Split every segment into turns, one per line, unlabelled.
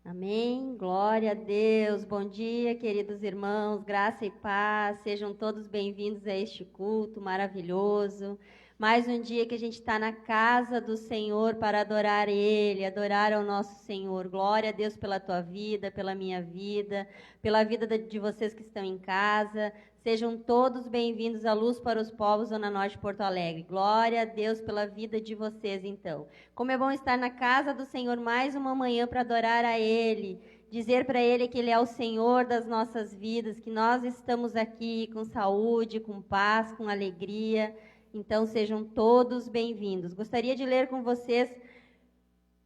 Amém, glória a Deus, bom dia queridos irmãos, graça e paz, sejam todos bem-vindos a este culto maravilhoso, mais um dia que a gente está na casa do Senhor para adorar Ele, adorar ao nosso Senhor. Glória a Deus pela tua vida, pela minha vida, pela vida de vocês que estão em casa. Sejam todos bem-vindos à Luz para os Povos, Zona Norte de Porto Alegre. Glória a Deus pela vida de vocês, então. Como é bom estar na casa do Senhor mais uma manhã para adorar a Ele, dizer para Ele que Ele é o Senhor das nossas vidas, que nós estamos aqui com saúde, com paz, com alegria. Então, sejam todos bem-vindos. Gostaria de ler com vocês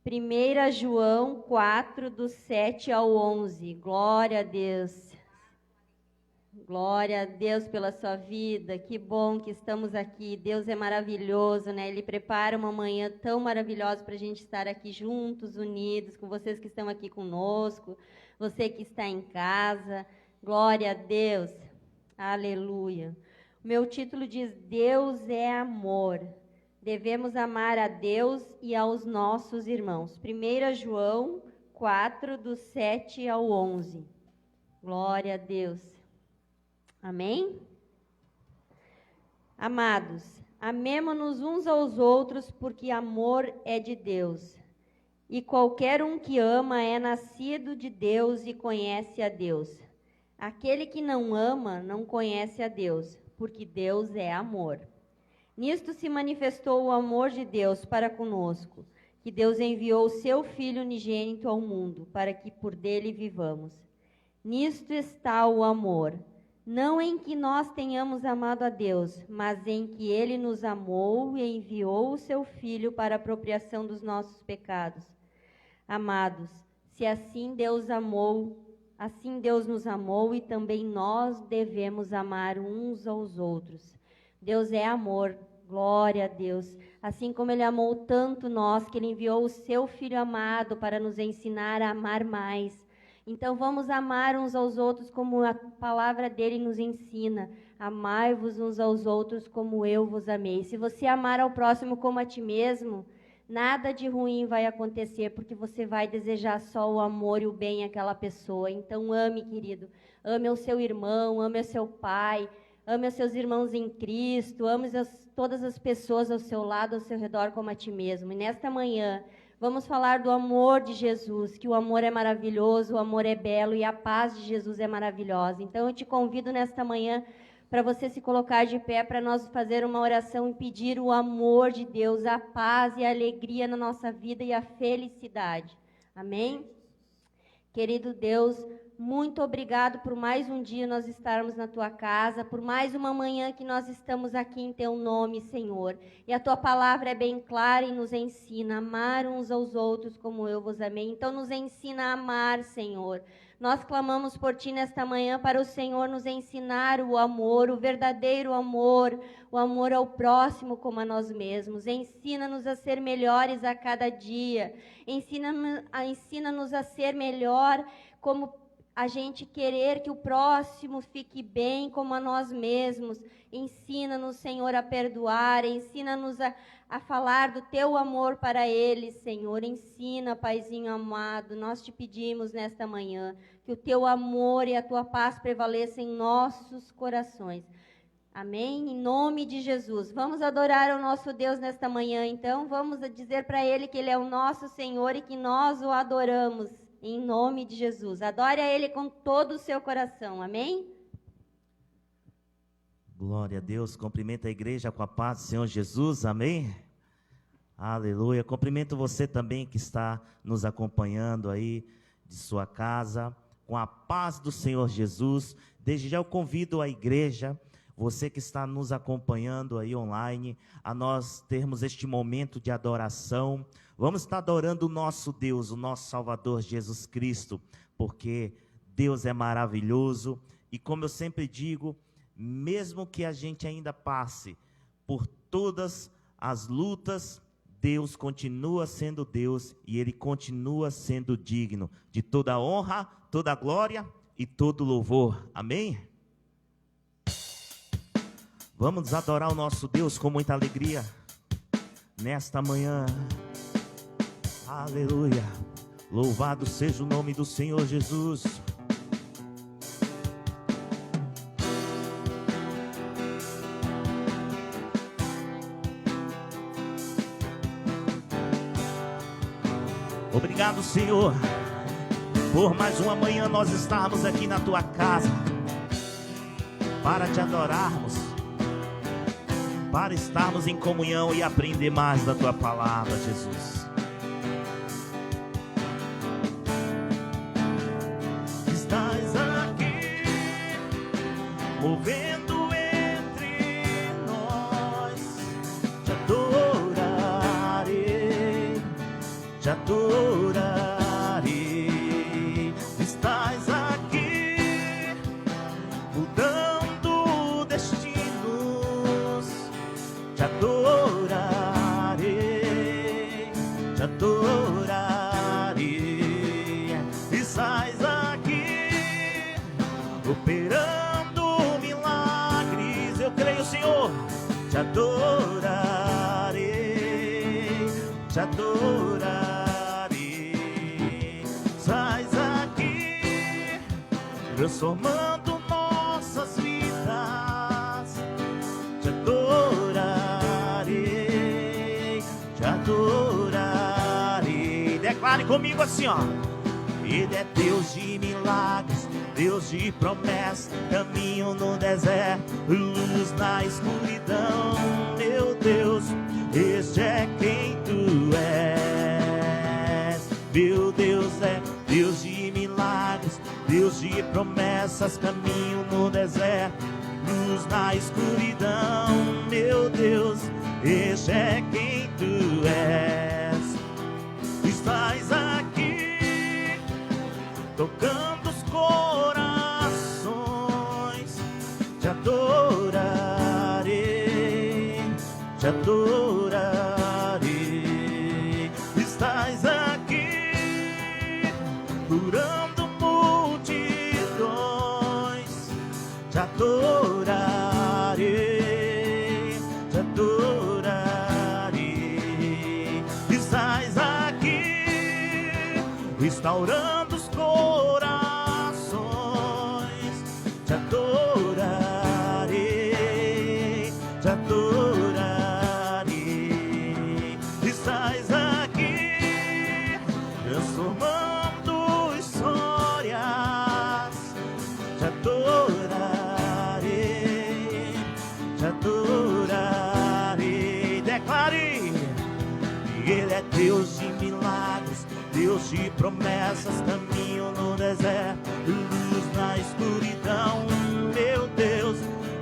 1 João 4, do 7 ao 11. Glória a Deus. Glória a Deus pela sua vida, que bom que estamos aqui. Deus é maravilhoso, né? Ele prepara uma manhã tão maravilhosa para a gente estar aqui juntos, unidos, com vocês que estão aqui conosco, você que está em casa. Glória a Deus, aleluia. O meu título diz: Deus é amor. Devemos amar a Deus e aos nossos irmãos. 1 João 4, do 7 ao 11. Glória a Deus. Amém? Amados, amemo-nos uns aos outros, porque amor é de Deus. E qualquer um que ama é nascido de Deus e conhece a Deus. Aquele que não ama não conhece a Deus, porque Deus é amor. Nisto se manifestou o amor de Deus para conosco, que Deus enviou o seu Filho unigênito ao mundo, para que por dele vivamos. Nisto está o amor. Não em que nós tenhamos amado a Deus, mas em que Ele nos amou e enviou o seu Filho para a apropriação dos nossos pecados. Amados, se assim Deus nos amou e também nós devemos amar uns aos outros. Deus é amor, glória a Deus. Assim como Ele amou tanto nós, que Ele enviou o seu Filho amado para nos ensinar a amar mais. Então vamos amar uns aos outros como a palavra dele nos ensina. Amai-vos uns aos outros como eu vos amei. Se você amar ao próximo como a ti mesmo, nada de ruim vai acontecer, porque você vai desejar só o amor e o bem àquela pessoa. Então ame, querido. Ame o seu irmão, ame o seu pai, ame os seus irmãos em Cristo, ame todas as pessoas ao seu lado, ao seu redor como a ti mesmo. E nesta manhã vamos falar do amor de Jesus, que o amor é maravilhoso, o amor é belo e a paz de Jesus é maravilhosa. Então eu te convido nesta manhã para você se colocar de pé, para nós fazer uma oração e pedir o amor de Deus, a paz e a alegria na nossa vida e a felicidade. Amém? Querido Deus, muito obrigado por mais um dia nós estarmos na Tua casa, por mais uma manhã que nós estamos aqui em Teu nome, Senhor. E a Tua palavra é bem clara e nos ensina a amar uns aos outros como eu vos amei. Então nos ensina a amar, Senhor. Nós clamamos por Ti nesta manhã para o Senhor nos ensinar o amor, o verdadeiro amor, o amor ao próximo como a nós mesmos. Ensina-nos a ser melhores a cada dia. Ensina-nos a ser melhor como a gente querer que o próximo fique bem como a nós mesmos. Ensina-nos, Senhor, a perdoar, ensina-nos a falar do Teu amor para eles, Senhor. Ensina, Paizinho amado, nós te pedimos nesta manhã que o Teu amor e a Tua paz prevaleçam em nossos corações. Amém? Em nome de Jesus. Vamos adorar o nosso Deus nesta manhã, então. Vamos dizer para Ele que Ele é o nosso Senhor e que nós o adoramos. Em nome de Jesus. Adore a Ele com todo o seu coração. Amém?
Glória a Deus. Cumprimento a igreja com a paz do Senhor Jesus. Amém? Aleluia. Cumprimento você também que está nos acompanhando aí de sua casa, com a paz do Senhor Jesus. Desde já eu convido a igreja, você que está nos acompanhando aí online, a nós termos este momento de adoração. Vamos estar adorando o nosso Deus, o nosso Salvador Jesus Cristo, porque Deus é maravilhoso. E como eu sempre digo, mesmo que a gente ainda passe por todas as lutas, Deus continua sendo Deus e Ele continua sendo digno de toda honra, toda glória e todo louvor. Amém? Vamos adorar o nosso Deus com muita alegria nesta manhã. Aleluia. Louvado seja o nome do Senhor Jesus. Obrigado, Senhor, por mais uma manhã nós estarmos aqui na tua casa para te adorarmos, para estarmos em comunhão e aprender mais da tua palavra, Jesus. Estás aqui, movendo entre nós, te adorarei, te adorarei. Estás aqui, mudando destinos, te adorarei, te adorarei. Estás aqui, operando milagres, eu creio, Senhor, te adorarei, te adorarei. Estás aqui, transformando nossas vidas, te adorarei, te adorarei. Declare comigo assim, ó. Ele é Deus de milagres, Deus de promessas, caminho no deserto, luz na escuridão. Meu Deus, este é quem tu és. Meu Deus é Deus de milagres, Deus de promessas, caminho no deserto, luz na escuridão. Meu Deus, este é quem tu és. Estás aqui, tocando os corações, te adorarei, te adorarei. Estás aqui, curando multidões, te adorarei, te adorarei. Estás aqui, restaurando os corações, te adorarei, te adorarei. Estás aqui, transformando histórias, te adorarei, te adorarei. Declare: Ele é Deus de milagres, Deus de promessas, caminho no deserto, luz na escuridão. Meu Deus,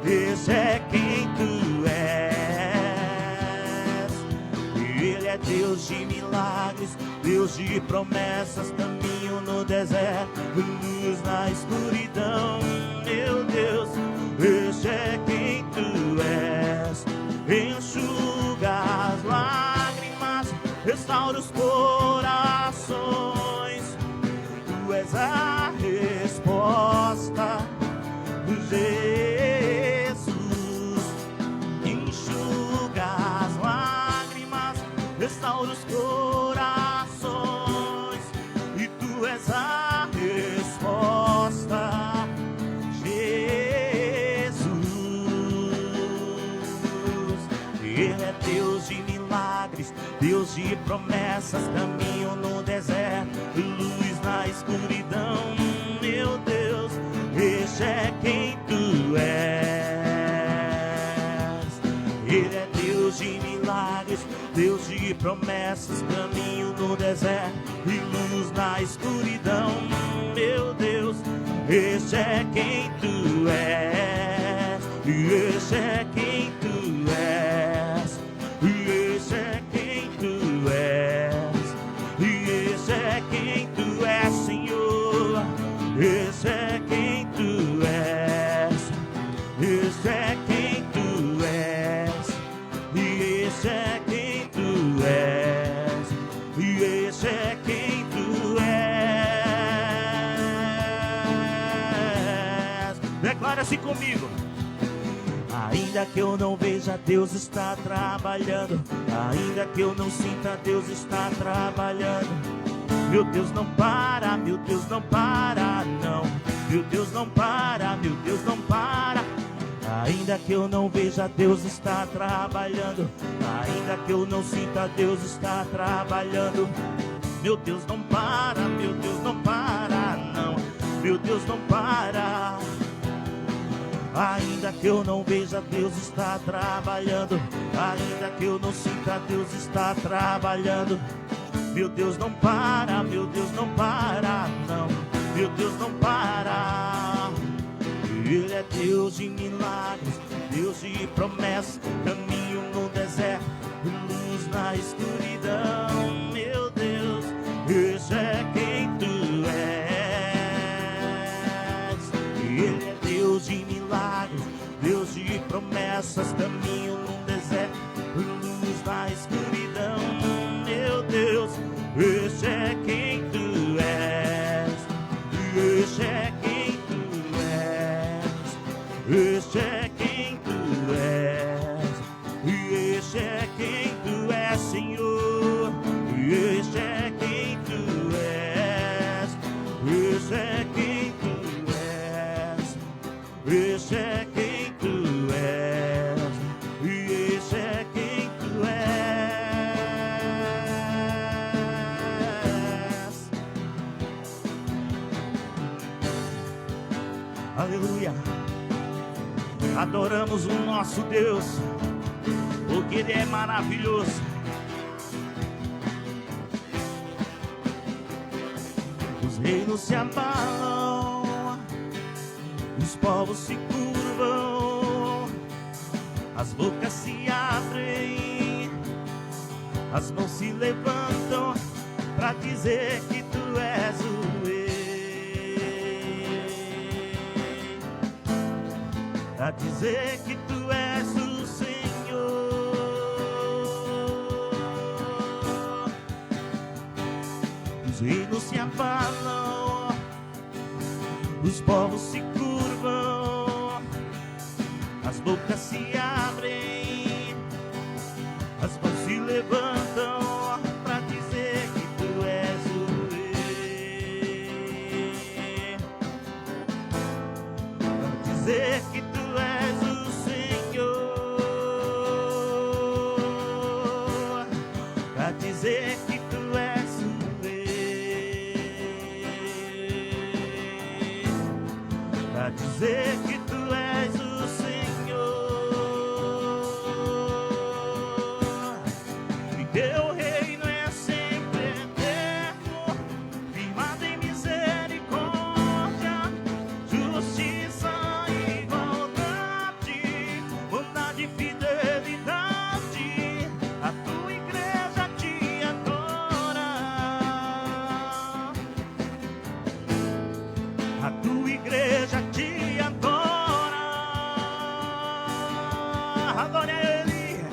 esse é quem tu és. Ele é Deus de milagres, Deus de promessas, caminho no deserto, luz na escuridão. Meu Deus, esse é quem tu és. Enxuga as lágrimas, restaura os corações. Tu és a resposta, Jesus. Enxuga as lágrimas, restaura os corações. E tu és a resposta, Jesus. Ele é Deus de milagres, Deus de promessas, caminho no deserto, luz na escuridão. Meu Deus, este é quem tu és. Ele é Deus de milagres, Deus de promessas, caminho no deserto e luz na escuridão. Meu Deus, este é quem tu és. Este é quem tu és. Este é quem tu és. Este é quem tu és, Senhor. Este é quem tu és. Este é quem tu és. Este é quem tu és. Este é quem tu és. Declara assim comigo. Ainda que eu não veja, Deus está trabalhando. Ainda que eu não sinta, Deus está trabalhando. Meu Deus não para, meu Deus não para, não. Meu Deus não para, meu Deus não para. Ainda que eu não veja, Deus está trabalhando. Ainda que eu não sinta, Deus está trabalhando. Meu Deus não para, meu Deus não para, não. Meu Deus não para. Ainda que eu não veja, Deus está trabalhando. Ainda que eu não sinta, Deus está trabalhando. Meu Deus não para, meu Deus não para, não. Meu Deus não para. Ele é Deus de milagres, Deus de promessas, caminho no deserto, luz na escuridão. Meu Deus, esse é quem tu és. Ele é Deus de milagres, Deus de promessas, caminho no deserto, luz na escuridão. Meu Deus, esse é quem tu és. Esse é quem tu és. Esse é quem tu és. Esse é quem tu és, Senhor. Esse é quem tu és. Esse é quem tu és. Esse é quem tu és. Esse é quem tu és. Aleluia. Adoramos o nosso Deus, porque Ele é maravilhoso. Os reinos se abalam, os povos se curvam, as bocas se abrem, as mãos se levantam para dizer que tu és o a dizer que tu és o Senhor. Os reinos se abalam, os povos se curvam, as bocas se abrem, as mãos se levantam para dizer que tu és o Rei, para dizer que tu és o Senhor, pra dizer que tu és o Rei, pra dizer que tu és o Senhor, e teu reino é sempre eterno, firmado em misericórdia, justiça e igualdade, bondade e fidelidade. A tua igreja te adora. A tua igreja te adora. Adore a Ele.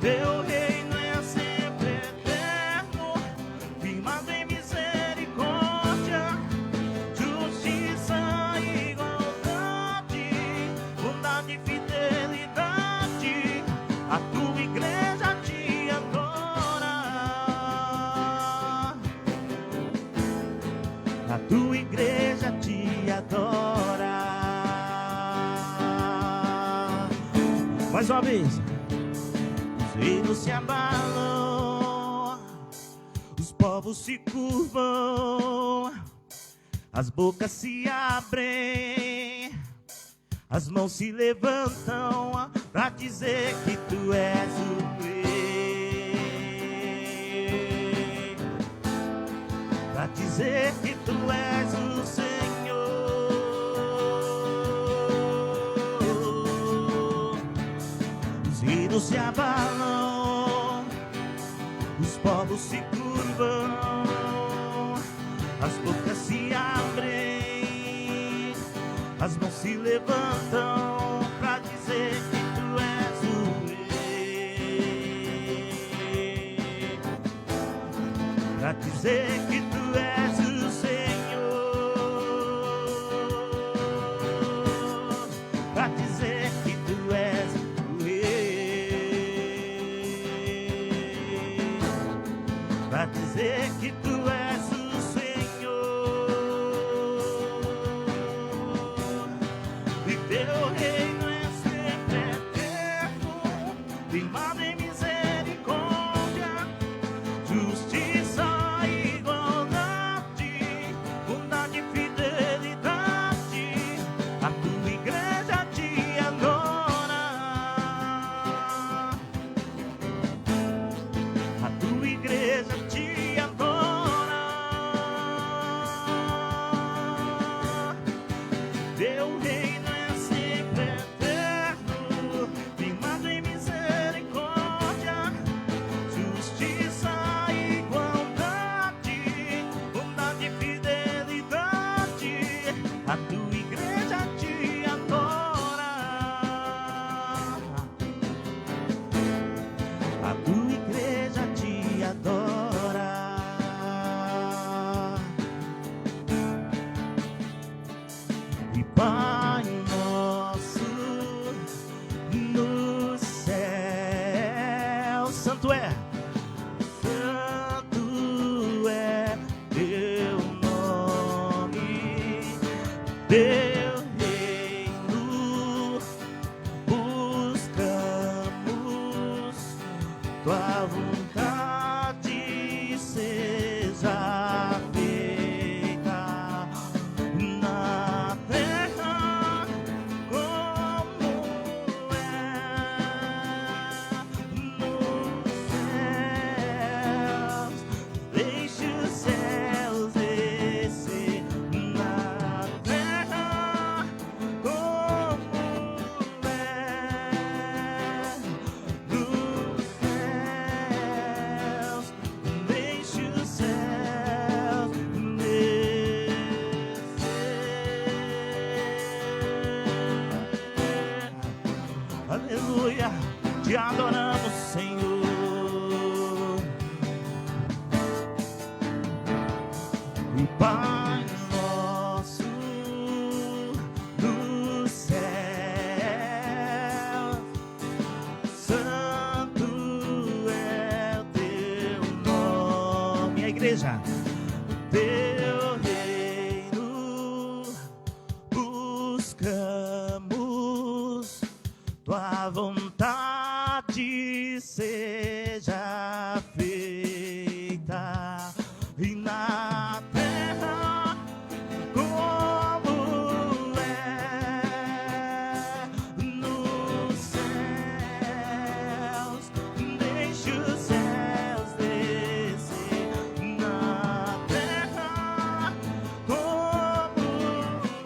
Teu reino é sempre eterno, firmado em misericórdia, justiça e igualdade, bondade e fidelidade. A tua igreja te adora. A tua igreja te adora. Mais uma vez. Os reinos se abalam, os povos se curvam, as bocas se abrem, as mãos se levantam pra dizer que tu és o Rei, pra dizer que tu és o Senhor. Os reinos se abalam, os povos se curvam, as bocas se abrem, as mãos se levantam pra dizer que tu és o Rei, pra dizer que tu és o Senhor, pra dizer que tu és o Rei, pra dizer que tu és teu reino, buscamos tua vontade seja feita na terra como é nos céus. Deixe os céus descer na terra como é nos céus. Deixe os céus descer. Aleluia, te adoramos, Senhor. E Pai nosso do céu, santo é o teu nome. A igreja, teu reino, buscamos tua vontade seja feita e na terra como é nos céus. Deixe os céus descer na terra como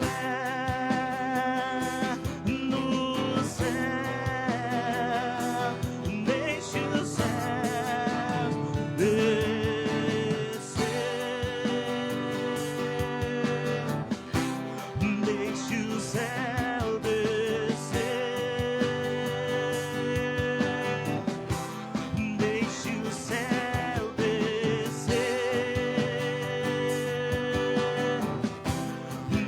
é nos céus. Deixe os céus descer. Deixe o céu descer. Deixe o céu descer.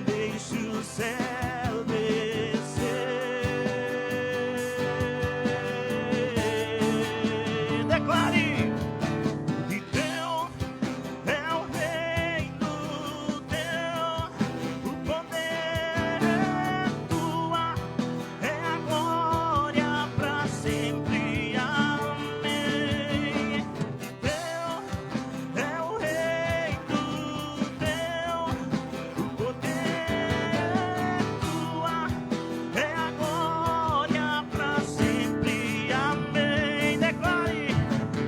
Deixe o céu descer. Declare que teu é o reino, teu o poder é tua, é a glória para sempre. Amém. Teu é o reino, teu o poder é tua, é a glória para sempre. Amém. Declare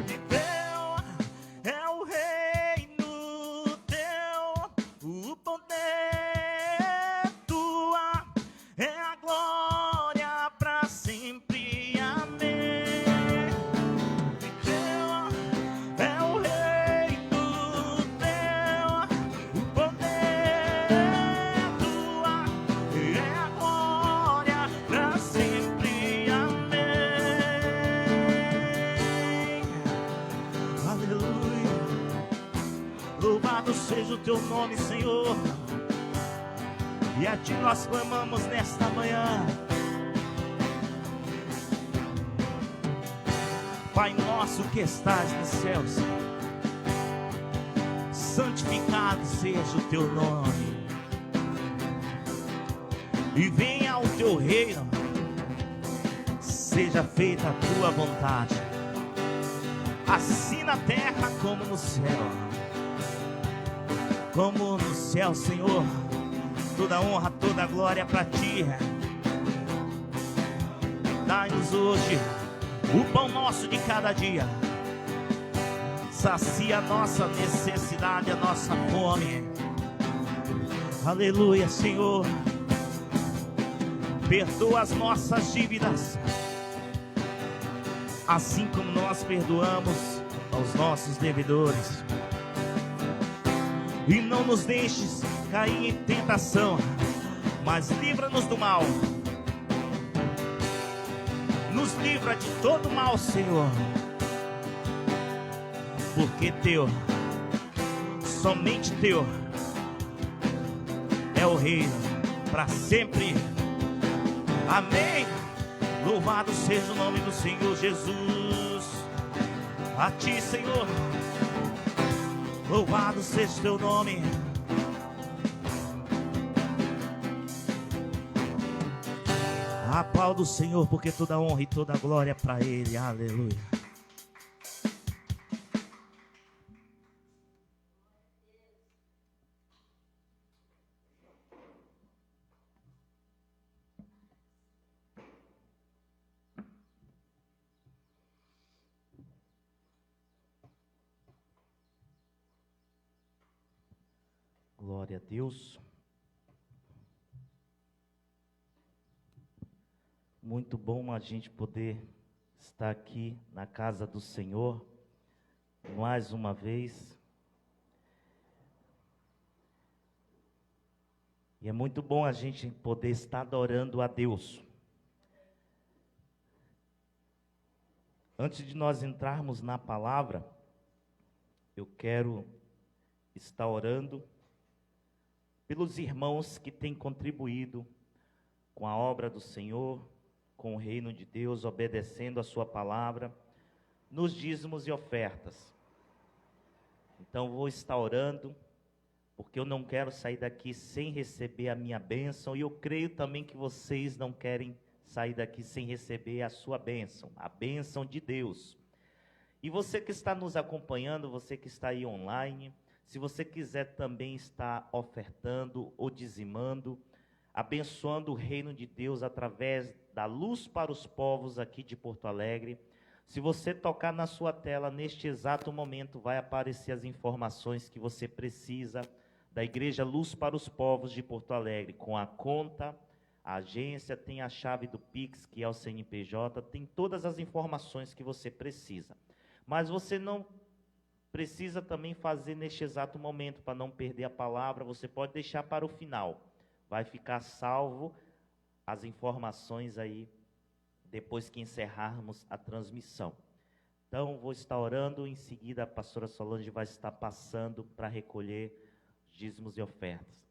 que teu é o reino, teu o poder é tua, é a glória para sempre. Amém. Teu é o reino, teu o poder é tua, é a glória para sempre. Amém. Aleluia. Louvado seja o teu nome, Senhor. E a ti nós clamamos nesta manhã. Pai nosso que estás nos céus, santificado seja o teu nome. E venha o teu reino, seja feita a tua vontade, assim na terra como no céu. Como no céu, Senhor, toda honra, toda glória para ti. Dai-nos hoje o pão nosso de cada dia, sacia a nossa necessidade, a nossa fome. Aleluia, Senhor. Perdoa as nossas dívidas, assim como nós perdoamos aos nossos devedores. E não nos deixes cair em tentação, mas livra-nos do mal. Nos livra de todo mal, Senhor. Porque teu, somente teu, é o reino para sempre. Amém. Louvado seja o nome do Senhor Jesus. A ti, Senhor, louvado seja o teu nome. Aplauda o Senhor, porque toda honra e toda glória é para Ele. Aleluia. Glória a Deus. Muito bom a gente poder estar aqui na casa do Senhor mais uma vez. E é muito bom a gente poder estar adorando a Deus. Antes de nós entrarmos na palavra, eu quero estar orando pelos irmãos que têm contribuído com a obra do Senhor, com o reino de Deus, obedecendo a sua palavra, nos dízimos e ofertas. Então vou estar orando, porque eu não quero sair daqui sem receber a minha bênção, e eu creio também que vocês não querem sair daqui sem receber a sua bênção, a bênção de Deus. E você que está nos acompanhando, você que está aí online, se você quiser também estar ofertando ou dizimando, abençoando o reino de Deus através da Luz para os Povos aqui de Porto Alegre, se você tocar na sua tela, neste exato momento, vai aparecer as informações que você precisa da Igreja Luz para os Povos de Porto Alegre, com a conta, a agência, tem a chave do Pix, que é o CNPJ, tem todas as informações que você precisa. Mas você não precisa também fazer neste exato momento, para não perder a palavra, você pode deixar para o final. Vai ficar salvo as informações aí, depois que encerrarmos a transmissão. Então, vou estar orando, em seguida a pastora Solange vai estar passando para recolher dízimos e ofertas.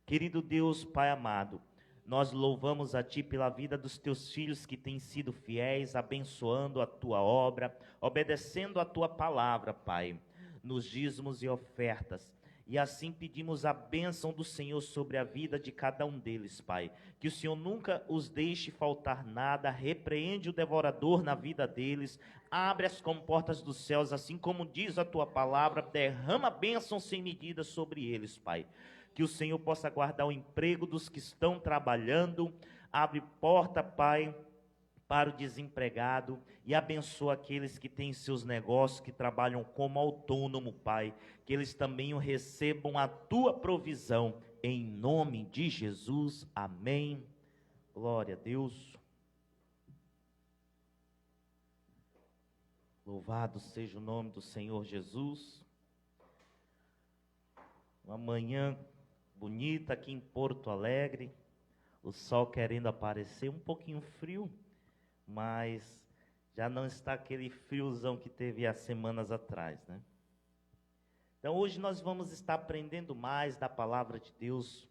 Querido Deus, Pai amado, nós louvamos a Ti pela vida dos Teus filhos que têm sido fiéis, abençoando a Tua obra, obedecendo a Tua palavra, Pai, nos dízimos e ofertas. E assim pedimos a bênção do Senhor sobre a vida de cada um deles, Pai. Que o Senhor nunca os deixe faltar nada, repreende o devorador na vida deles, abre as comportas dos céus, assim como diz a Tua palavra, derrama bênção sem medida sobre eles, Pai. Que o Senhor possa guardar o emprego dos que estão trabalhando, abre porta, Pai, para o desempregado, e abençoa aqueles que têm seus negócios, que trabalham como autônomo, Pai, que eles também recebam a Tua provisão, em nome de Jesus, amém. Glória a Deus. Louvado seja o nome do Senhor Jesus. Uma manhã bonita aqui em Porto Alegre, o sol querendo aparecer, um pouquinho frio, mas já não está aquele friozão que teve há semanas atrás, né? Então hoje nós vamos estar aprendendo mais da palavra de Deus,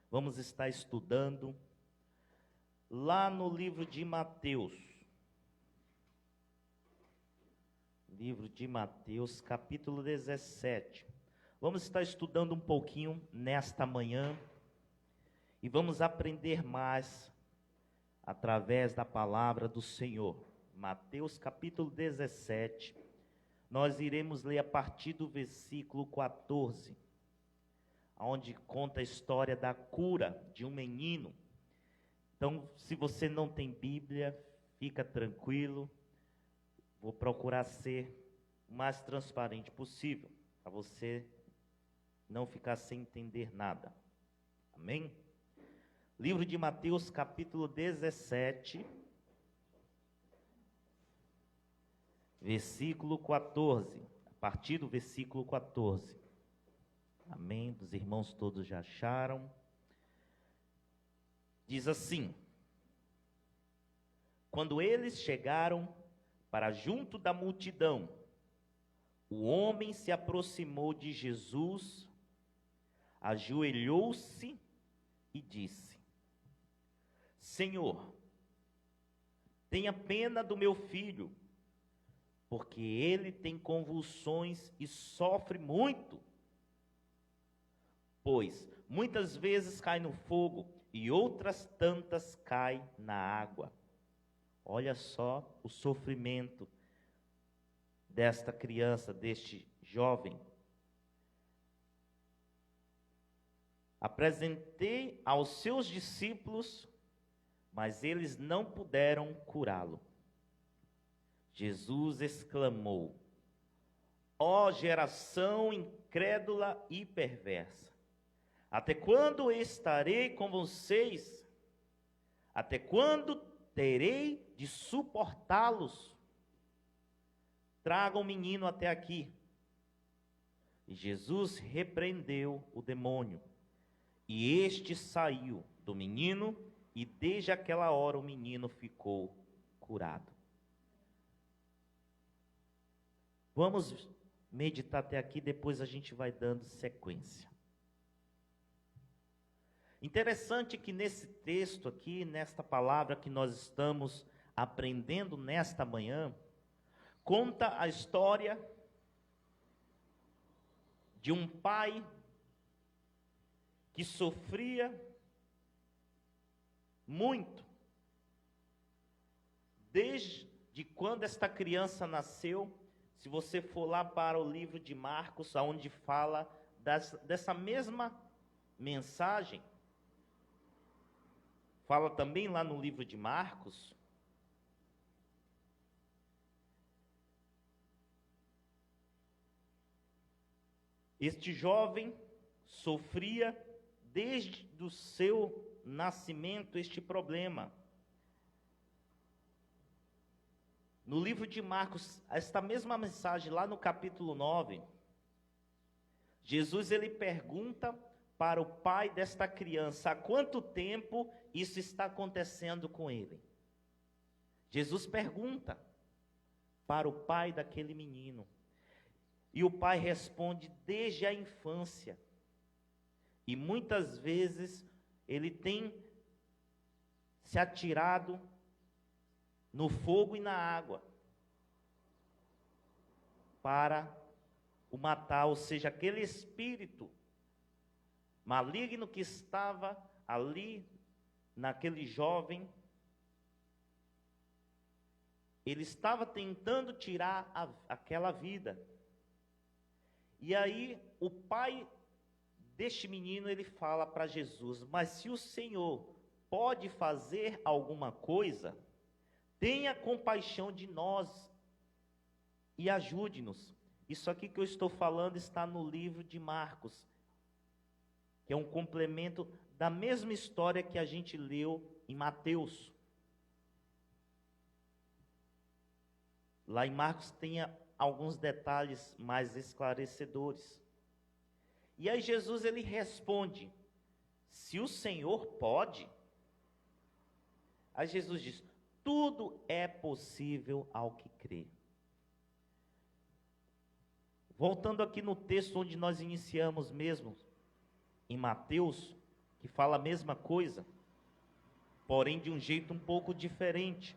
vamos estar estudando lá no livro de Mateus. Livro de Mateus, capítulo 17. Vamos estar estudando um pouquinho nesta manhã e vamos aprender mais através da palavra do Senhor. Mateus capítulo 17, nós iremos ler a partir do versículo 14, onde conta a história da cura de um menino. Então, se você não tem Bíblia, fica tranquilo, vou procurar ser o mais transparente possível, para você não ficar sem entender nada. Amém? Livro de Mateus, capítulo 17, versículo 14. A partir do versículo 14. Amém? Os irmãos todos já acharam. Diz assim: quando eles chegaram para junto da multidão, o homem se aproximou de Jesus, ajoelhou-se e disse: Senhor, tenha pena do meu filho, porque ele tem convulsões e sofre muito. Pois muitas vezes cai no fogo
e outras tantas caem na água. Olha só o sofrimento desta criança, deste jovem. Apresentei aos seus discípulos, mas eles não puderam curá-lo. Jesus exclamou: ó geração incrédula e perversa, até quando estarei com vocês? Até quando terei de suportá-los? Tragam o menino até aqui. E Jesus repreendeu o demônio, e este saiu do menino, e desde aquela hora o menino ficou curado. Vamos meditar até aqui, depois a gente vai dando sequência. Interessante que nesse texto aqui, nesta palavra que nós estamos aprendendo nesta manhã, conta a história de um pai que sofria muito desde quando esta criança nasceu. Se você for lá para o livro de Marcos, onde fala dessa mesma mensagem, fala também lá no livro de Marcos, este jovem sofria desde o seu nascimento este problema. No livro de Marcos, esta mesma mensagem, lá no capítulo 9, Jesus ele pergunta para o pai desta criança há quanto tempo isso está acontecendo com ele. Jesus pergunta para o pai daquele menino. E o pai responde: desde a infância. E muitas vezes ele tem se atirado no fogo e na água para o matar, ou seja, aquele espírito maligno que estava ali naquele jovem, ele estava tentando tirar aquela vida. E aí o pai deste menino, ele fala para Jesus: mas se o Senhor pode fazer alguma coisa, tenha compaixão de nós e ajude-nos. Isso aqui que eu estou falando está no livro de Marcos, que é um complemento da mesma história que a gente leu em Mateus. Lá em Marcos tem alguns detalhes mais esclarecedores. E aí Jesus ele responde: se o Senhor pode. Aí Jesus diz: tudo é possível ao que crê. Voltando aqui no texto onde nós iniciamos mesmo, em Mateus, que fala a mesma coisa, porém de um jeito um pouco diferente.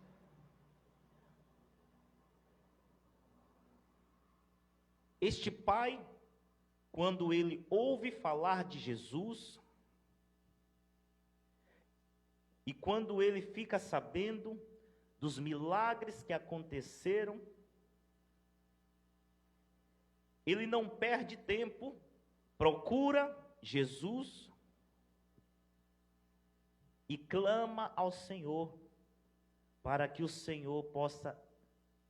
Este pai, quando ele ouve falar de Jesus, e quando ele fica sabendo dos milagres que aconteceram, ele não perde tempo, procura Jesus e clama ao Senhor para que o Senhor possa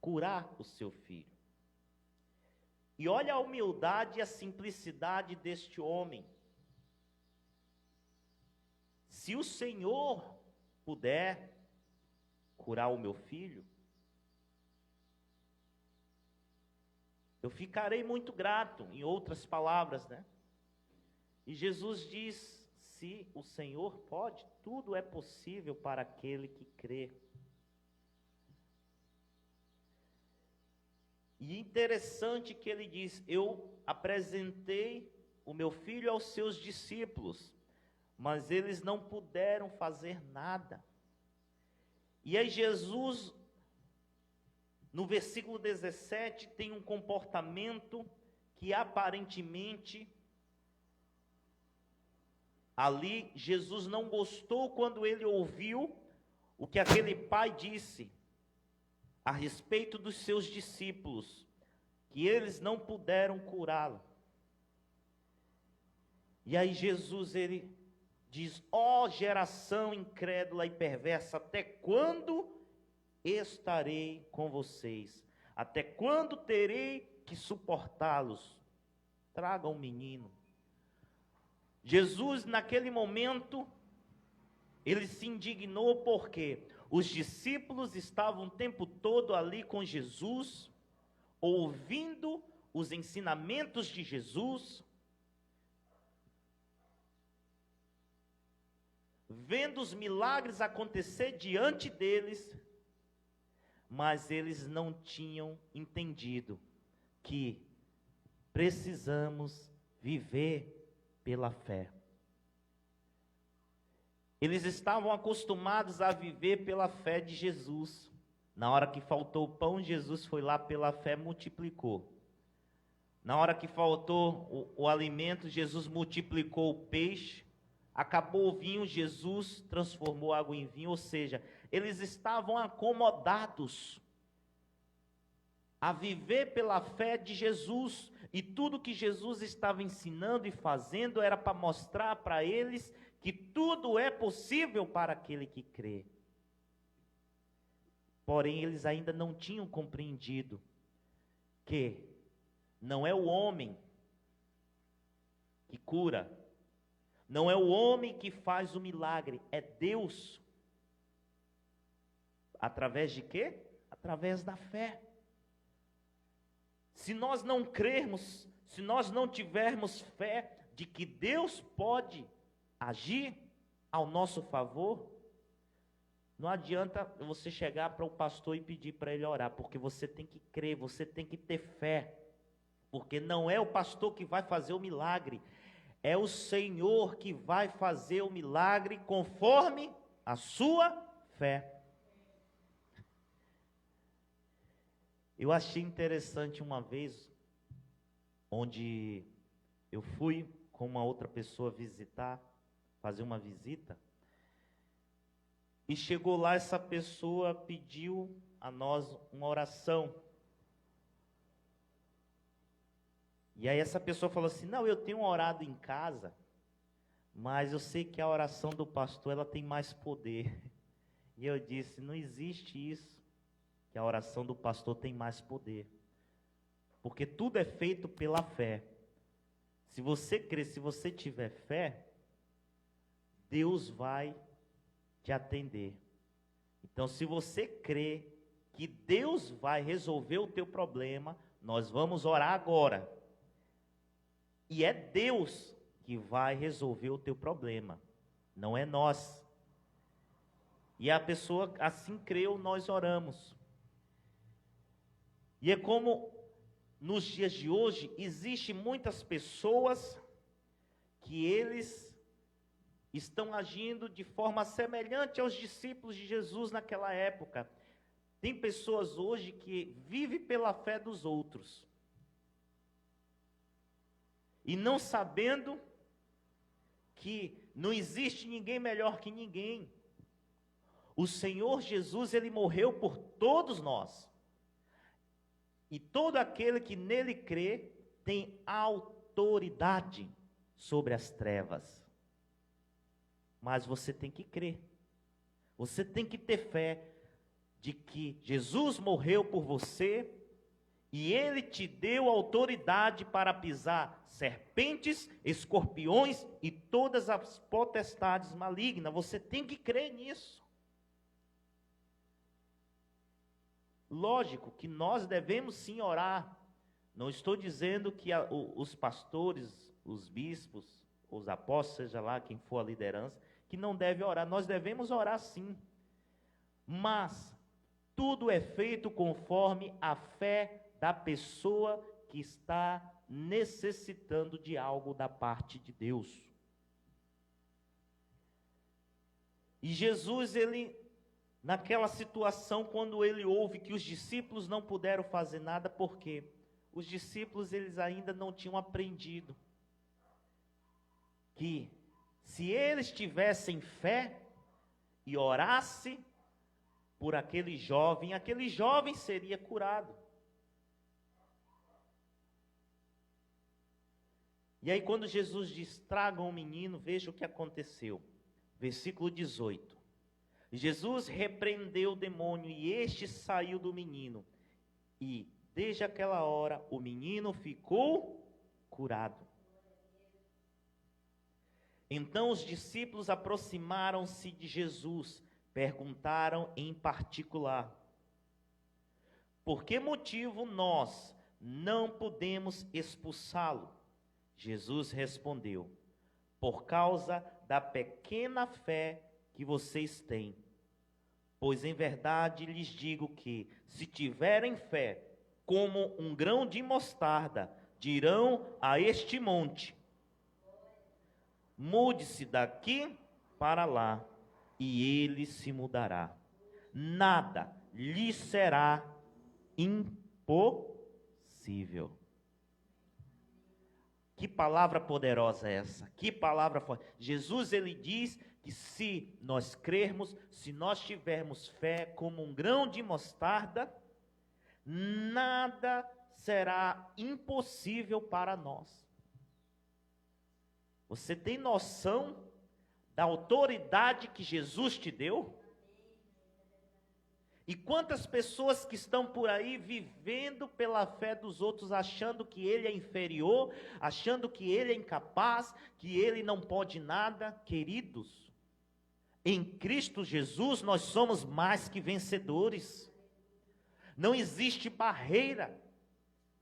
curar o seu filho. E olha a humildade e a simplicidade deste homem. Se o Senhor puder curar o meu filho, eu ficarei muito grato, em outras palavras, né? E Jesus diz: se o Senhor pode, tudo é possível para aquele que crê. E interessante que ele diz: eu apresentei o meu filho aos seus discípulos, mas eles não puderam fazer nada. E aí Jesus, no versículo 17, tem um comportamento que aparentemente Ali, Jesus não gostou quando ele ouviu o que aquele pai disse a respeito dos seus discípulos, que eles não puderam curá-lo. E aí Jesus, ele diz: ó geração incrédula e perversa, até quando estarei com vocês? Até quando terei que suportá-los? Tragam um menino. Jesus, naquele momento, ele se indignou porque os discípulos estavam o tempo todo ali com Jesus, ouvindo os ensinamentos de Jesus, vendo os milagres acontecer diante deles, mas eles não tinham entendido que precisamos viver pela fé. Eles estavam acostumados a viver pela fé de Jesus. Na hora que faltou o pão, Jesus foi lá pela fé, multiplicou. Na hora que faltou o alimento, Jesus multiplicou o peixe. Acabou o vinho, Jesus transformou água em vinho. Ou seja, eles estavam acomodados a viver pela fé de Jesus. E tudo que Jesus estava ensinando e fazendo era para mostrar para eles que tudo é possível para aquele que crê. Porém, eles ainda não tinham compreendido que não é o homem que cura, não é o homem que faz o milagre, é Deus. Através de quê? Através da fé. Se nós não crermos, se nós não tivermos fé de que Deus pode agir ao nosso favor, não adianta você chegar para o pastor e pedir para ele orar, porque você tem que crer, você tem que ter fé, porque não é o pastor que vai fazer o milagre, é o Senhor que vai fazer o milagre conforme a sua fé. Eu achei interessante uma vez, onde eu fui com uma outra pessoa visitar, fazer uma visita, e chegou lá, essa pessoa pediu a nós uma oração. E aí essa pessoa falou assim: não, eu tenho orado em casa, mas eu sei que a oração do pastor, ela tem mais poder. E eu disse: não existe isso, que a oração do pastor tem mais poder, porque tudo é feito pela fé. Se você crer, se você tiver fé, Deus vai te atender. Então, se você crê que Deus vai resolver o teu problema, nós vamos orar agora. E é Deus que vai resolver o teu problema, não é nós. E a pessoa assim creu, nós oramos. E é como nos dias de hoje, existem muitas pessoas que eles estão agindo de forma semelhante aos discípulos de Jesus naquela época. Tem pessoas hoje que vivem pela fé dos outros, e não sabendo que não existe ninguém melhor que ninguém. O Senhor Jesus, ele morreu por todos nós. E todo aquele que nele crê tem autoridade sobre as trevas. Mas você tem que crer. Você tem que ter fé de que Jesus morreu por você e ele te deu autoridade para pisar serpentes, escorpiões e todas as potestades malignas. Você tem que crer nisso. Lógico que nós devemos sim orar. Não estou dizendo que os pastores, os bispos, os apóstolos, seja lá quem for a liderança, que não deve orar. Nós devemos orar sim. Mas tudo é feito conforme a fé da pessoa que está necessitando de algo da parte de Deus. E Jesus, ele, naquela situação, quando ele ouve que os discípulos não puderam fazer nada, porque os discípulos, eles ainda não tinham aprendido que Se eles tivessem fé e orasse por aquele jovem seria curado. E aí quando Jesus diz, tragam o menino, veja o que aconteceu. Versículo 18. Jesus repreendeu o demônio e este saiu do menino. E desde aquela hora o menino ficou curado. Então os discípulos aproximaram-se de Jesus, perguntaram em particular: por que motivo nós não podemos expulsá-lo? Jesus respondeu: por causa da pequena fé que vocês têm. Pois em verdade lhes digo que, se tiverem fé, como um grão de mostarda, dirão a este monte: mude-se daqui para lá, e ele se mudará. Nada lhe será impossível. Que palavra poderosa é essa? Que palavra forte. Jesus, ele diz que se nós crermos, se nós tivermos fé como um grão de mostarda, nada será impossível para nós. Você tem noção da autoridade que Jesus te deu? E quantas pessoas que estão por aí vivendo pela fé dos outros, achando que ele é inferior, achando que ele é incapaz, que ele não pode nada. Queridos, em Cristo Jesus nós somos mais que vencedores. Não existe barreira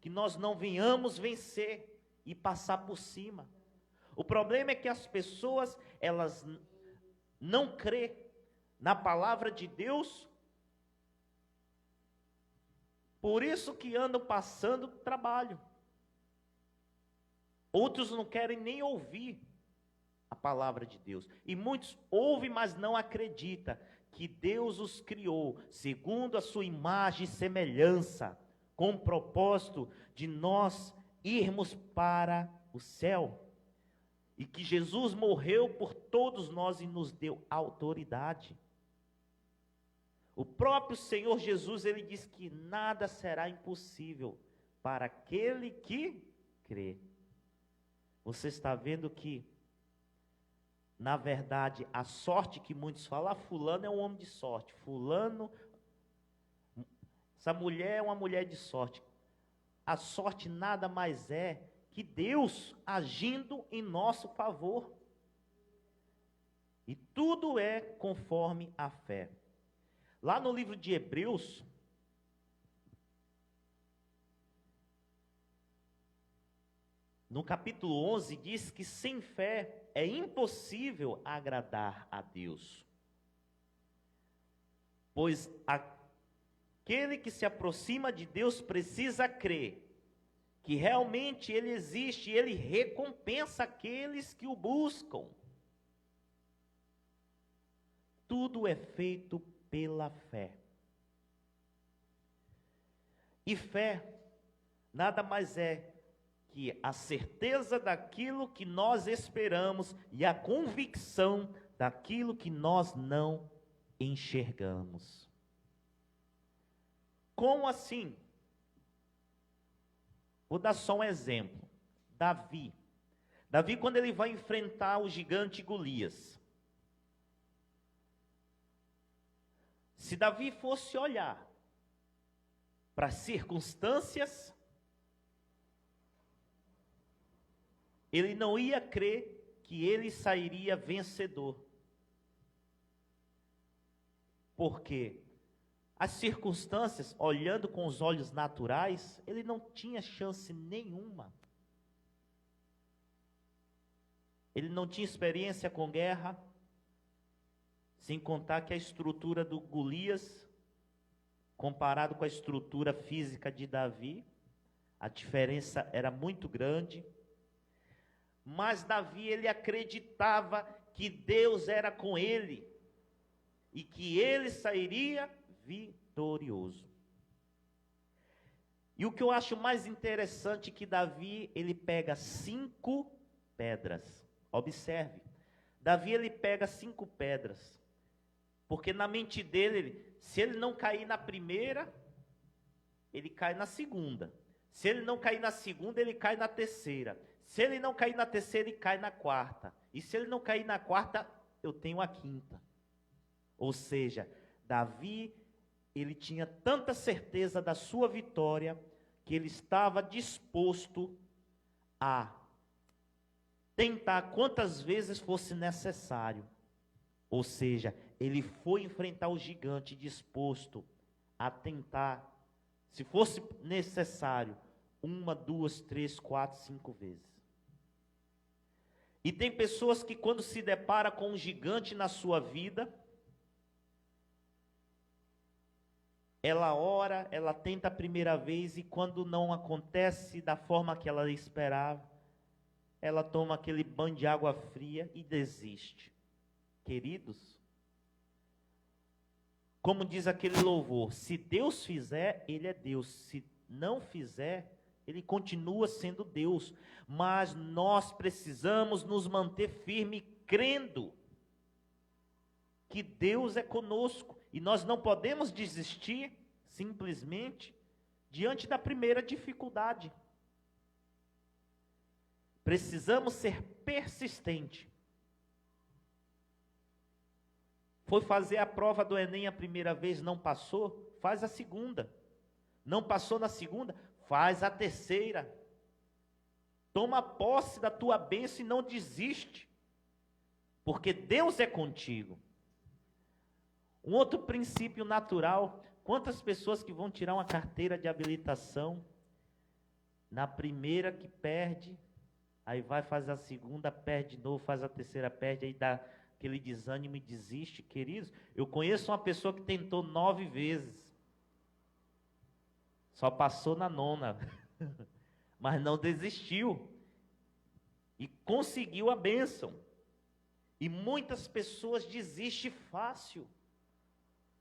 que nós não venhamos vencer e passar por cima. O problema é que as pessoas, elas não crêem na palavra de Deus, por isso que andam passando trabalho. Outros não querem nem ouvir a palavra de Deus. E muitos ouvem, mas não acreditam que Deus os criou segundo a sua imagem e semelhança, com o propósito de nós irmos para o céu. E que Jesus morreu por todos nós e nos deu autoridade. O próprio Senhor Jesus, ele diz que nada será impossível para aquele que crê. Você está vendo que, na verdade, a sorte que muitos falam, fulano é um homem de sorte, fulano, essa mulher é uma mulher de sorte. A sorte nada mais é que Deus agindo em nosso favor. E tudo é conforme a fé. Lá no livro de Hebreus, no capítulo 11, diz que sem fé é impossível agradar a Deus. Pois aquele que se aproxima de Deus precisa crer que realmente Ele existe e Ele recompensa aqueles que o buscam. Tudo é feito pela fé. E fé nada mais é que a certeza daquilo que nós esperamos e a convicção daquilo que nós não enxergamos. Como assim? Vou dar só um exemplo. Davi, quando ele vai enfrentar o gigante Golias, se Davi fosse olhar para as circunstâncias, ele não ia crer que ele sairia vencedor. Porque as circunstâncias, olhando com os olhos naturais, ele não tinha chance nenhuma. Ele não tinha experiência com guerra, sem contar que a estrutura do Golias, comparado com a estrutura física de Davi, a diferença era muito grande. Mas Davi, ele acreditava que Deus era com ele e que ele sairia vitorioso. E o que eu acho mais interessante é que Davi, ele pega 5 pedras. Observe, Davi, ele pega 5 pedras, porque na mente dele, se ele não cair na primeira, ele cai na segunda. Se ele não cair na segunda, ele cai na terceira. Se ele não cair na terceira, ele cai na quarta. E se ele não cair na quarta, eu tenho a quinta. Ou seja, Davi, ele tinha tanta certeza da sua vitória, que ele estava disposto a tentar quantas vezes fosse necessário. Ou seja, ele foi enfrentar o gigante disposto a tentar, se fosse necessário, 1, 2, 3, 4, 5 vezes. E tem pessoas que quando se depara com um gigante na sua vida, ela ora, ela tenta a primeira vez e quando não acontece da forma que ela esperava, ela toma aquele banho de água fria e desiste. Queridos, como diz aquele louvor, se Deus fizer, Ele é Deus. Se não fizer, Ele continua sendo Deus. Mas nós precisamos nos manter firme, crendo que Deus é conosco. E nós não podemos desistir, simplesmente, diante da primeira dificuldade. Precisamos ser persistentes. Foi fazer a prova do Enem a primeira vez, não passou? Faz a segunda. Não passou na segunda? Faz a terceira. Toma posse da tua bênção e não desiste. Porque Deus é contigo. Um outro princípio natural, quantas pessoas que vão tirar uma carteira de habilitação, na primeira que perde, aí vai fazer a segunda, perde de novo, faz a terceira, perde, aí dá aquele desânimo e desiste. Queridos, eu conheço uma pessoa que tentou 9 vezes, só passou na 9ª, mas não desistiu, e conseguiu a bênção. E muitas pessoas desistem fácil,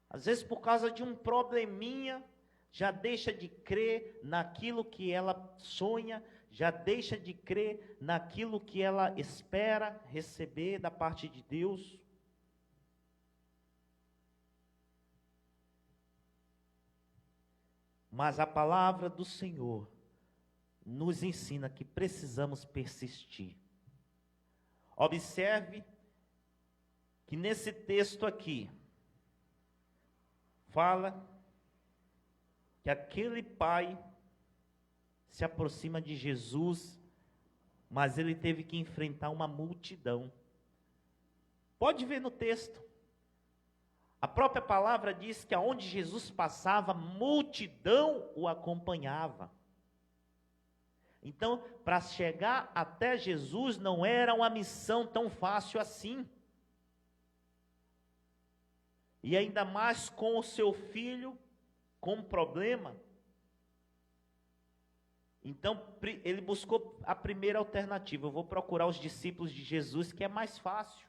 às vezes por causa de um probleminha, já deixa de crer naquilo que ela sonha, já deixa de crer naquilo que ela espera receber da parte de Deus. Mas a palavra do Senhor nos ensina que precisamos persistir. Observe que nesse texto aqui, fala que aquele pai se aproxima de Jesus, mas ele teve que enfrentar uma multidão. Pode ver no texto. A própria palavra diz que aonde Jesus passava, multidão o acompanhava. Então, para chegar até Jesus não era uma missão tão fácil assim. E ainda mais com o seu filho com um problema. Então, ele buscou a primeira alternativa. Eu vou procurar os discípulos de Jesus, que é mais fácil.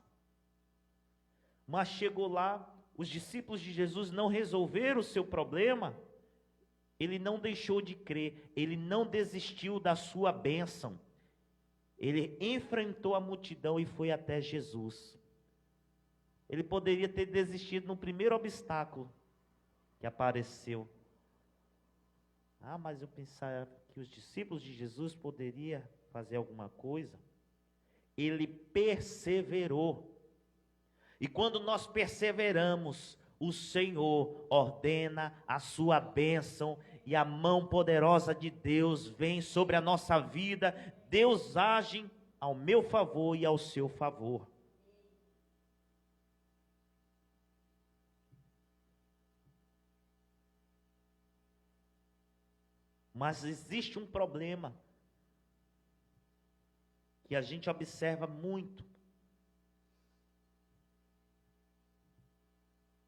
Mas chegou lá, os discípulos de Jesus não resolveram o seu problema. Ele não deixou de crer, ele não desistiu da sua bênção. Ele enfrentou a multidão e foi até Jesus. Ele poderia ter desistido no primeiro obstáculo que apareceu. Ah, mas eu pensava que os discípulos de Jesus poderiam fazer alguma coisa. Ele perseverou. E quando nós perseveramos, o Senhor ordena a sua bênção e a mão poderosa de Deus vem sobre a nossa vida. Deus age ao meu favor e ao seu favor. Mas existe um problema que a gente observa muito.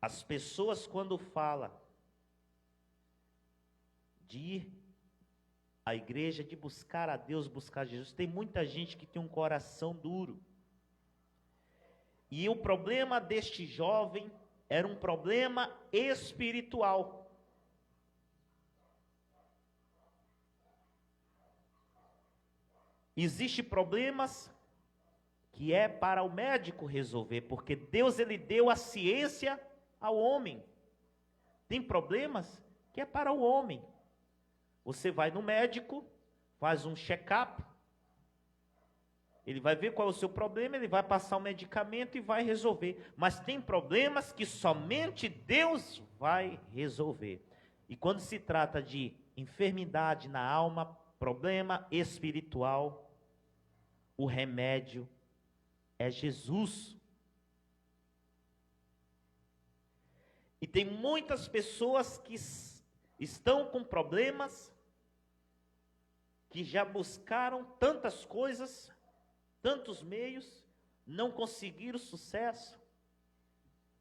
As pessoas, quando falam de ir à igreja, de buscar a Deus, buscar Jesus, tem muita gente que tem um coração duro. E o problema deste jovem era um problema espiritual. Existem problemas que que é para o médico resolver, porque Deus ele deu a ciência ao homem. Tem problemas que é para o homem. Você vai no médico, faz um check-up, ele vai ver qual é o seu problema, ele vai passar o medicamento e vai resolver. Mas tem problemas que somente Deus vai resolver. E quando se trata de enfermidade na alma, problema espiritual, o remédio é Jesus. E tem muitas pessoas que estão com problemas, que já buscaram tantas coisas, tantos meios, não conseguiram sucesso.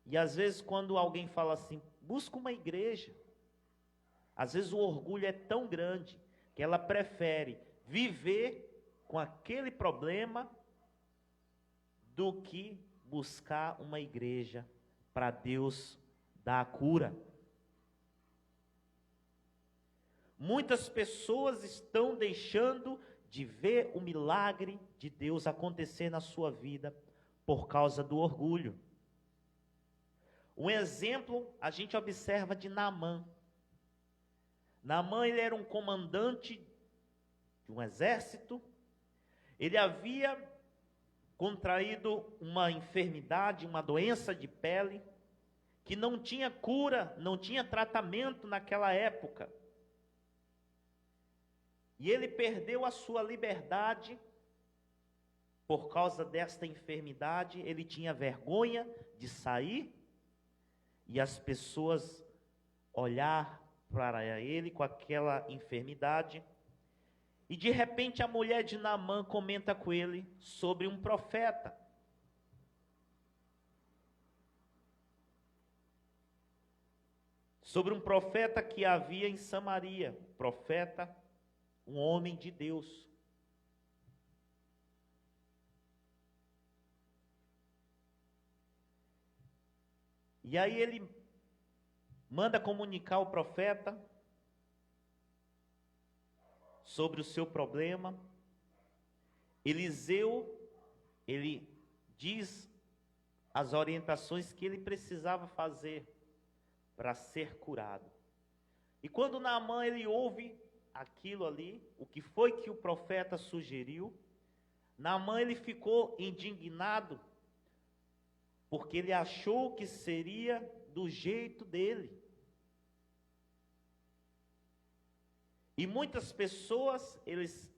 E às vezes quando alguém fala assim, busca uma igreja, às vezes o orgulho é tão grande que ela prefere viver com aquele problema do que buscar uma igreja para Deus dar a cura. Muitas pessoas estão deixando de ver o milagre de Deus acontecer na sua vida por causa do orgulho. Um exemplo a gente observa de Naamã. Naamã, ele era um comandante de um exército. Ele havia contraído uma enfermidade, uma doença de pele, que não tinha cura, não tinha tratamento naquela época. E ele perdeu a sua liberdade por causa desta enfermidade. Ele tinha vergonha de sair e as pessoas olhar para ele com aquela enfermidade. E de repente a mulher de Naamã comenta com ele sobre um profeta. Sobre um profeta que havia em Samaria, profeta, um homem de Deus. E aí ele manda comunicar ao profeta sobre o seu problema. Eliseu, ele diz as orientações que ele precisava fazer para ser curado. E quando Naamã ele ouve aquilo ali, o que foi que o profeta sugeriu, Naamã ele ficou indignado, porque ele achou que seria do jeito dele. E muitas pessoas,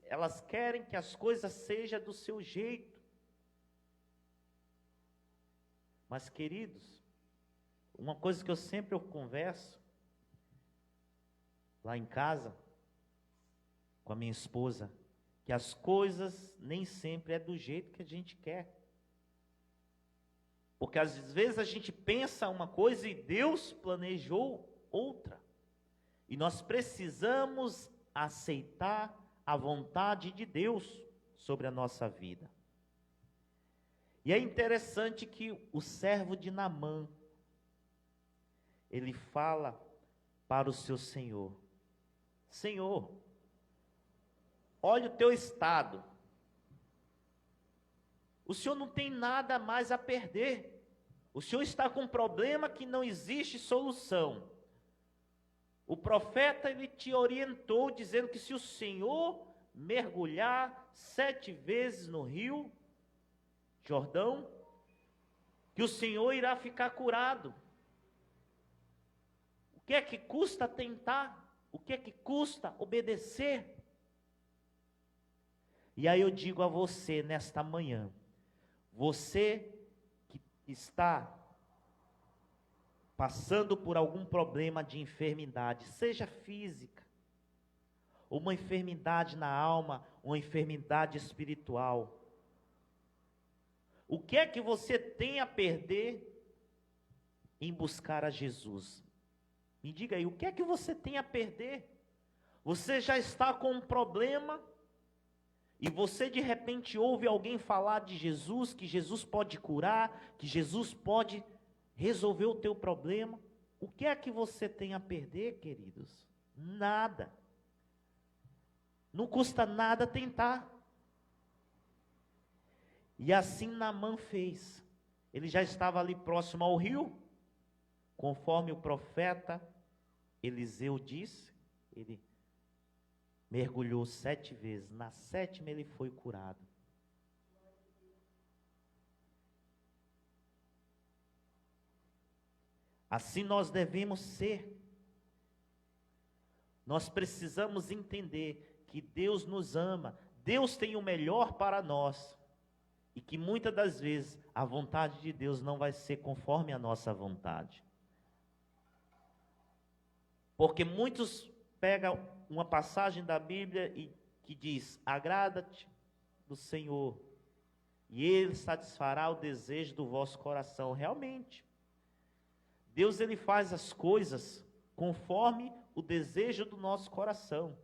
elas querem que as coisas sejam do seu jeito. Mas, queridos, uma coisa que eu sempre converso lá em casa com a minha esposa, que as coisas nem sempre é do jeito que a gente quer. Porque às vezes a gente pensa uma coisa e Deus planejou outra. E nós precisamos aceitar a vontade de Deus sobre a nossa vida. E é interessante que o servo de Naamã, ele fala para o seu senhor: Senhor, olha o teu estado. O senhor não tem nada mais a perder. O senhor está com um problema que não existe solução. O profeta, ele te orientou dizendo que se o senhor mergulhar 7 vezes no rio Jordão, que o senhor irá ficar curado. O que é que custa tentar? O que é que custa obedecer? E aí eu digo a você nesta manhã, você que está passando por algum problema de enfermidade, seja física, ou uma enfermidade na alma, uma enfermidade espiritual, o que é que você tem a perder em buscar a Jesus? Me diga aí, o que é que você tem a perder? Você já está com um problema e você de repente ouve alguém falar de Jesus, que Jesus pode curar, que Jesus pode resolver o teu problema. O que é que você tem a perder, queridos? Nada. Não custa nada tentar. E assim Naamã fez. Ele já estava ali próximo ao rio, conforme o profeta Eliseu disse. Ele mergulhou 7 vezes. Na 7ª ele foi curado. Assim nós devemos ser. Nós precisamos entender que Deus nos ama. Deus tem o melhor para nós. E que muitas das vezes a vontade de Deus não vai ser conforme a nossa vontade. Porque muitos pegam uma passagem da Bíblia e que diz: agrada-te do Senhor, e Ele satisfará o desejo do vosso coração. Realmente, Deus ele faz as coisas conforme o desejo do nosso coração.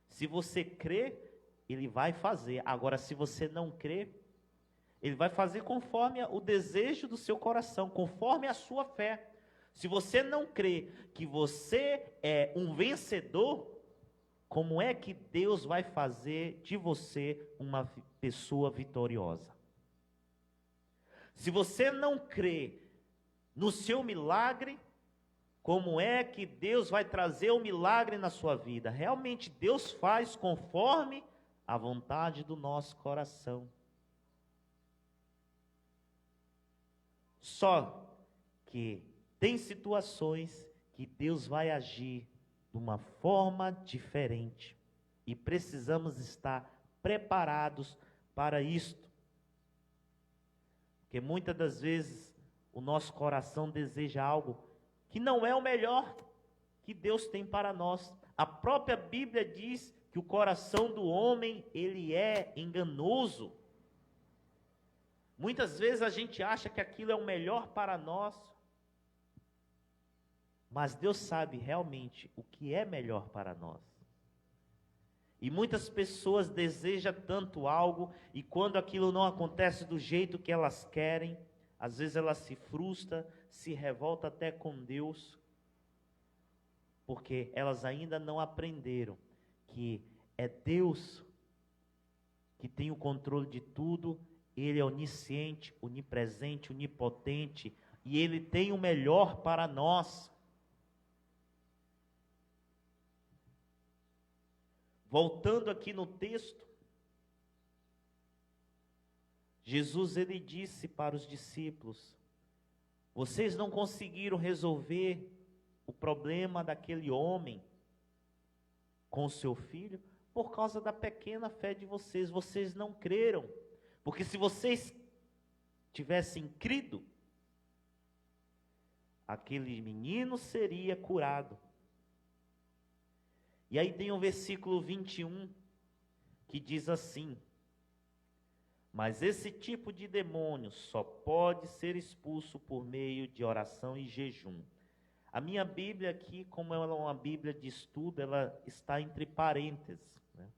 Se você crê, Ele vai fazer. Agora, se você não crê, Ele vai fazer conforme o desejo do seu coração, conforme a sua fé. Se você não crê que você é um vencedor, como é que Deus vai fazer de você uma pessoa vitoriosa? Se você não crê no seu milagre, como é que Deus vai trazer o milagre na sua vida? Realmente Deus faz conforme a vontade do nosso coração. Só que tem situações que Deus vai agir de uma forma diferente. E precisamos estar preparados para isto. Porque muitas das vezes o nosso coração deseja algo que não é o melhor que Deus tem para nós. A própria Bíblia diz que o coração do homem, ele é enganoso. Muitas vezes a gente acha que aquilo é o melhor para nós. Mas Deus sabe realmente o que é melhor para nós. E muitas pessoas desejam tanto algo, e quando aquilo não acontece do jeito que elas querem, às vezes elas se frustram, se revoltam até com Deus, porque elas ainda não aprenderam que é Deus que tem o controle de tudo. Ele é onisciente, onipresente, onipotente, e Ele tem o melhor para nós. Voltando aqui no texto, Jesus ele disse para os discípulos: vocês não conseguiram resolver o problema daquele homem com o seu filho por causa da pequena fé de vocês. Vocês não creram, porque se vocês tivessem crido, aquele menino seria curado. E aí tem o versículo 21, que diz assim: mas esse tipo de demônio só pode ser expulso por meio de oração e jejum. A minha Bíblia aqui, como ela é uma Bíblia de estudo, ela está entre parênteses, né?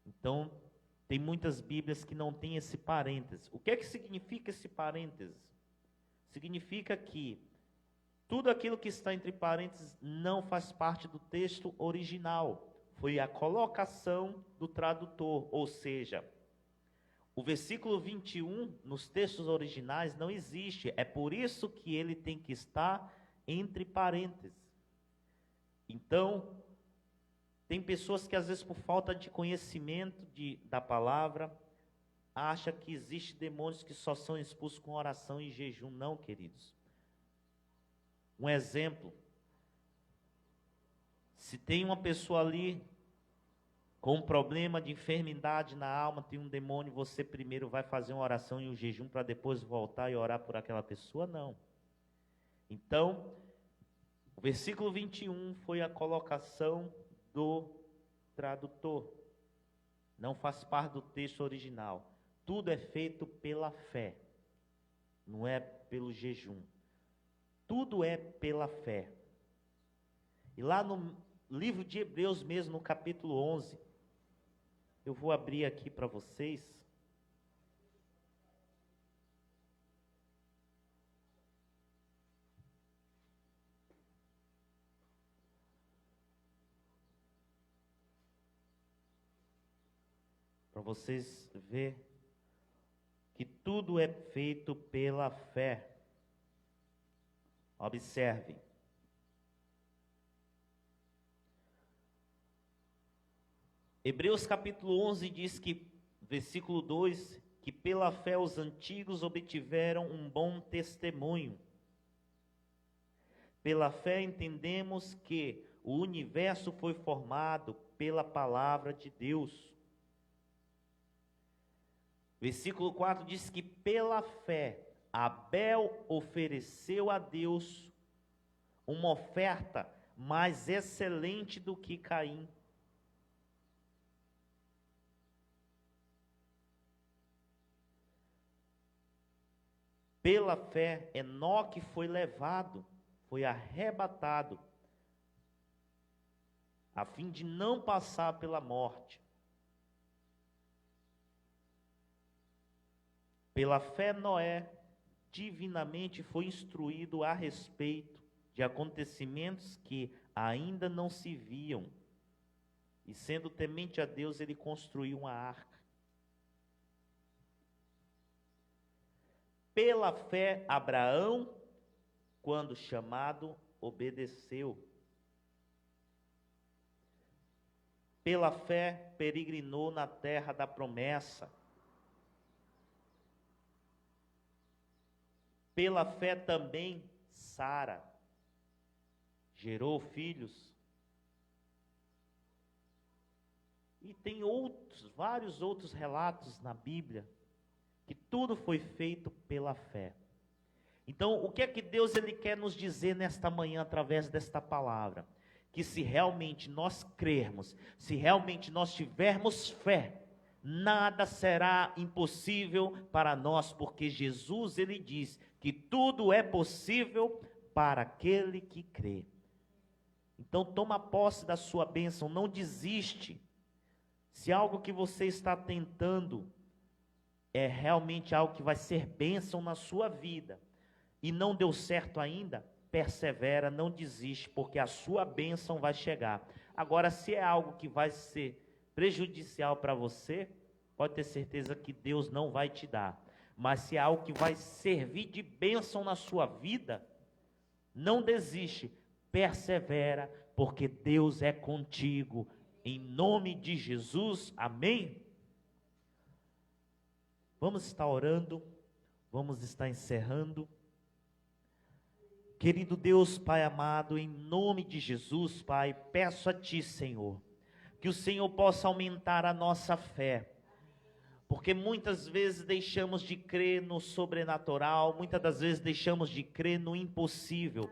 Então, tem muitas Bíblias que não têm esse parênteses. O que é que significa esse parênteses? Significa que tudo aquilo que está entre parênteses não faz parte do texto original. Foi a colocação do tradutor, ou seja, o versículo 21 nos textos originais não existe. É por isso que ele tem que estar entre parênteses. Então, tem pessoas que às vezes por falta de conhecimento da palavra, acham que existe demônios que só são expulsos com oração e jejum. Não, queridos. Um exemplo, se tem uma pessoa ali com um problema de enfermidade na alma, tem um demônio, você primeiro vai fazer uma oração e um jejum para depois voltar e orar por aquela pessoa? Não. Então, o versículo 21 foi a colocação do tradutor. Não faz parte do texto original. Tudo é feito pela fé, não é pelo jejum. Tudo é pela fé. E lá no livro de Hebreus mesmo, no capítulo 11, eu vou abrir aqui para vocês. para vocês verem que tudo é feito pela fé. Observem. Hebreus capítulo 11 diz que, versículo 2, que pela fé os antigos obtiveram um bom testemunho. Pela fé entendemos que o universo foi formado pela palavra de Deus. Versículo 4 diz que pela fé Abel ofereceu a Deus uma oferta mais excelente do que Caim. Pela fé, Enoque foi levado, foi arrebatado, a fim de não passar pela morte. Pela fé, Noé divinamente foi instruído a respeito de acontecimentos que ainda não se viam, e sendo temente a Deus, ele construiu uma arca. Pela fé, Abraão, quando chamado, obedeceu. Pela fé, peregrinou na terra da promessa. Pela fé também, Sara gerou filhos. E tem vários outros relatos na Bíblia, que tudo foi feito pela fé. Então, o que é que Deus ele quer nos dizer nesta manhã através desta palavra? Que se realmente nós crermos, se realmente nós tivermos fé, nada será impossível para nós, porque Jesus ele diz que tudo é possível para aquele que crê. Então, toma posse da sua bênção, não desiste. Se algo que você está tentando é realmente algo que vai ser bênção na sua vida, e não deu certo ainda, persevera, não desiste, porque a sua bênção vai chegar. Agora, se é algo que vai ser prejudicial para você, pode ter certeza que Deus não vai te dar. Mas se é algo que vai servir de bênção na sua vida, não desiste, persevera, porque Deus é contigo. Em nome de Jesus, amém? Vamos estar orando, vamos estar encerrando. Querido Deus, Pai amado, em nome de Jesus, Pai, peço a Ti, Senhor, que o Senhor possa aumentar a nossa fé, porque muitas vezes deixamos de crer no sobrenatural, muitas das vezes deixamos de crer no impossível,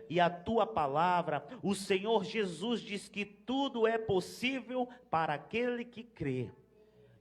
e a Tua palavra, o Senhor Jesus diz que tudo é possível para aquele que crê.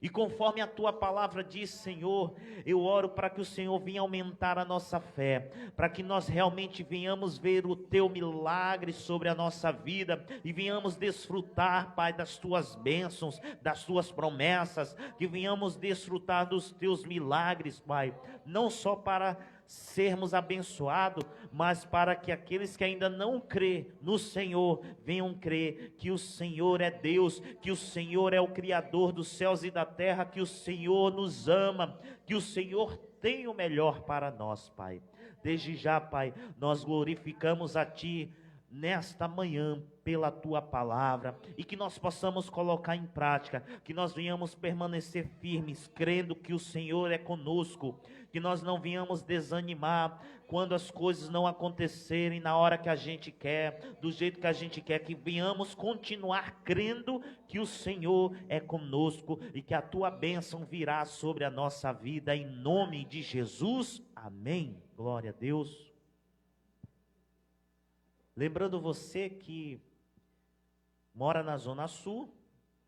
E conforme a Tua palavra diz, Senhor, eu oro para que o Senhor venha aumentar a nossa fé, para que nós realmente venhamos ver o Teu milagre sobre a nossa vida, e venhamos desfrutar, Pai, das Tuas bênçãos, das Tuas promessas, que venhamos desfrutar dos Teus milagres, Pai, não só para sermos abençoados, mas para que aqueles que ainda não crê no Senhor, venham crer que o Senhor é Deus, que o Senhor é o Criador dos céus e da terra, que o Senhor nos ama, que o Senhor tem o melhor para nós, Pai. Desde já, Pai, nós glorificamos a Ti nesta manhã pela Tua palavra, e que nós possamos colocar em prática, que nós venhamos permanecer firmes, crendo que o Senhor é conosco, que nós não venhamos desanimar quando as coisas não acontecerem na hora que a gente quer, do jeito que a gente quer, que venhamos continuar crendo que o Senhor é conosco e que a Tua bênção virá sobre a nossa vida, em nome de Jesus, amém. Glória a Deus. Lembrando você que mora na Zona Sul,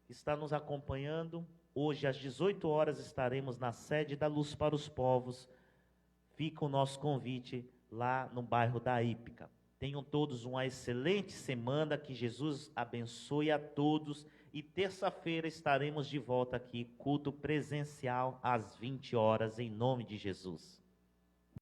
está nos acompanhando, hoje às 18 horas estaremos na sede da Luz para os Povos. Fica o nosso convite lá no bairro da Ípica. Tenham todos uma excelente semana, que Jesus abençoe a todos, e terça-feira estaremos de volta aqui, culto presencial às 20 horas, em nome de Jesus.